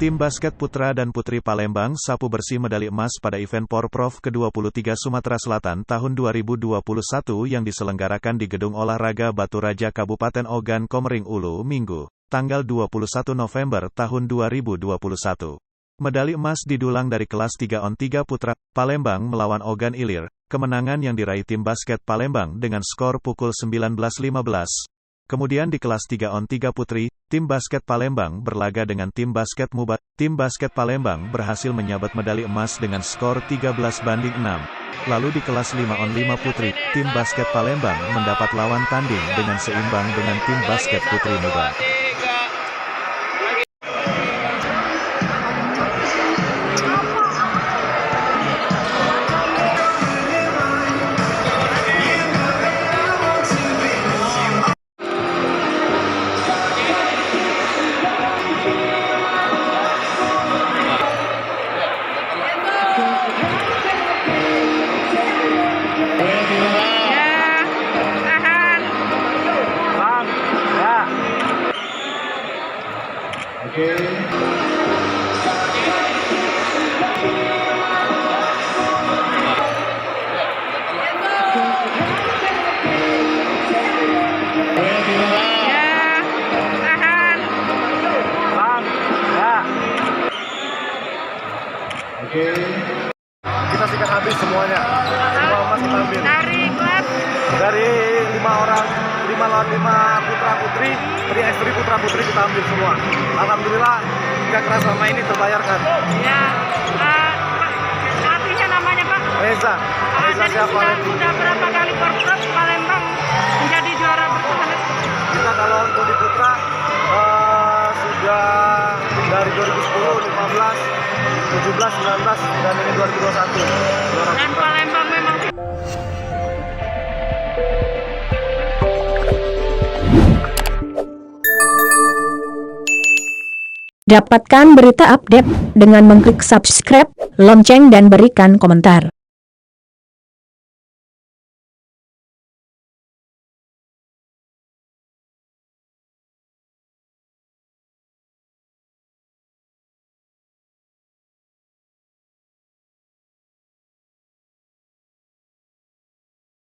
Tim basket putra dan putri Palembang sapu bersih medali emas pada event Porprov ke-23 Sumatera Selatan tahun 2021 yang diselenggarakan di Gedung Olahraga Batu Raja Kabupaten Ogan Komering Ulu, Minggu, tanggal 21 November tahun 2021. Medali emas didulang dari kelas 3-on-3 putra, Palembang melawan Ogan Ilir, kemenangan yang diraih tim basket Palembang dengan skor pukul 19.15. Kemudian di kelas 3-on-3 putri, tim basket Palembang berlaga dengan tim basket Mubat. Tim basket Palembang berhasil menyabet medali emas dengan skor 13-6. Lalu di kelas 5-on-5 putri, tim basket Palembang mendapat lawan tanding dengan seimbang dengan tim basket putri Mubat. Oke. Oke. Kita sikat habis semuanya. Semua emas kita ambil. Dari 5 orang, 5 lawan 5 putra putri, dari istri putra putri kita ambil semua. Alhamdulillah kerja keras selama ini terbayarkan. Ya, artinya namanya Pak? Reza. Reza siapa? Sudah berapa kali Porprov Palembang menjadi juara bertahan? Kita kalau untuk di putra sudah dari 2010, 15, 17, 19 dan ini 2021. Dan Palembang memang Dapatkan berita update dengan mengklik subscribe, lonceng dan berikan komentar.